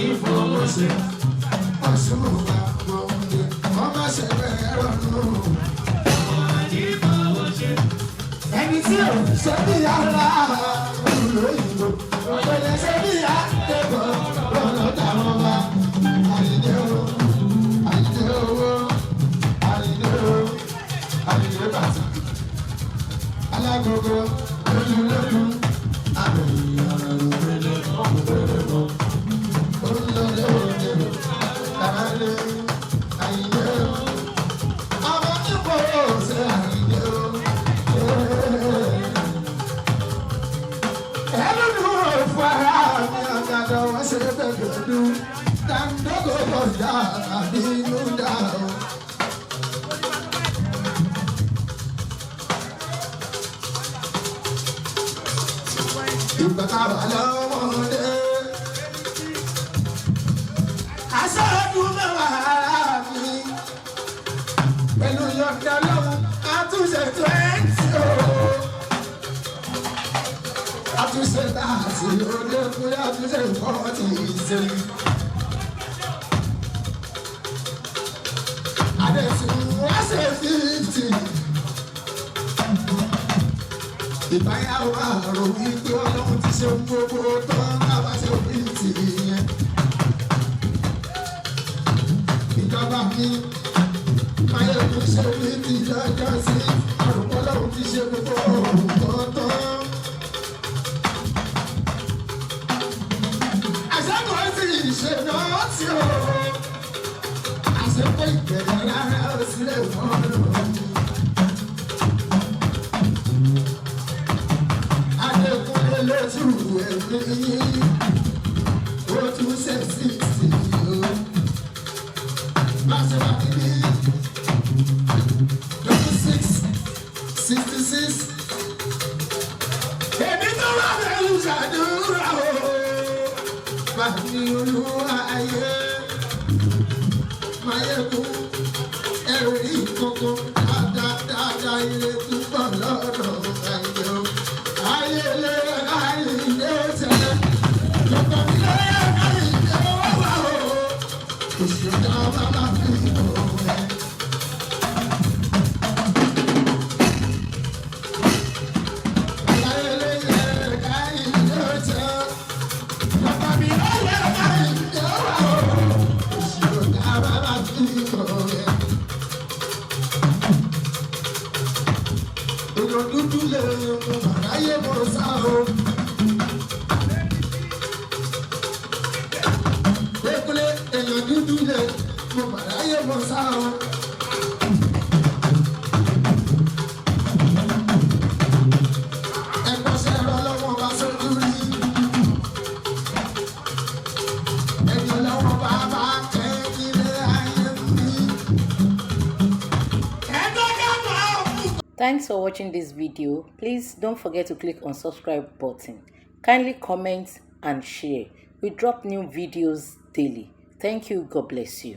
ìfowóṣe ọ̀ṣunwà gbòǹde ọmọ ṣẹlẹ̀ ẹ̀rọ nù. ẹni tí ò ṣe bí ara olóyìnbó òṣèlè ṣe bí àtẹ̀bọ̀ lọ́nà táwọn bá àyíndé owó àyíndé owó àyíndé owó àyíndé bàtà alágogo lójúlójú àbẹ̀yìn ọ̀rọ̀ òbẹ̀lẹ̀ ọ̀bẹ̀lẹ̀ mọ́ olùlọ́lẹ̀ òde kàrálẹ̀ àyíndé owó ọmọ nípò ṣe àyíndé owó. Ìgbàkàrà lọ́wọ́dé aṣáájú mẹ́wàá mi pẹ̀lú yọ̀ǹda lọ́wọ́ àtúnṣe 20 àtúnṣe láti òde fún àtúnṣe 40 ìṣẹ́yìn. Adẹ̀sùn wá ṣe 50. Ìbáyàwó àrùn wípé ọlọ́run ti ṣe gbogbo tán lábá ṣe 50 yẹn. Ìjọba mi máyẹ̀kú ṣe 50 lọ́jọ́ sí àrùn ọlọ́run ti ṣe gbogbo nǹkan tán. Àṣẹ́kọ̀ọ́ sì ṣe náà tí o. Àṣẹ́kọ̀ọ́ ìgbẹ̀rẹ̀ rárá ó sílẹ̀ fún ọlọ́run. Adékúnlé lójú ẹ̀mí ó tún ṣe 60 o. Láṣẹ wá níbí 26, 66. Èmi tó wà pẹ̀lú ṣàdúrà o. Bàbí olúwa ayé máyẹ̀kú ẹ̀rù ìkókó dáadáa ilé túbọ̀ lọ́dọ̀ ayé o. Ayé lé ayé tẹ̀lé lọ́kọ̀ mi lé ayé wá o. Òṣèlú bàbá fi òun ẹ̀. Ayé lé ayé tẹ̀lé lọ́kọ̀ mi lé ayé wá o. Òṣèlú bàbá fi òun ẹ̀. Èèyàn dúdú lè mú àráyé mọ̀ sá o. Ekule èèyàn dúdú lè mú àráyé mọ̀ sá o. Ẹ̀kọ́ṣẹ́ ẹ̀rọ lọ́wọ́ bá sójú rí. Ẹni lọ́wọ́ bá bá kẹ́ ilé ayé mi. Thanks for watching this video. Please don't forget to click on subscribe button. Kindly comment and share. We drop new videos daily. Thank you. God bless you.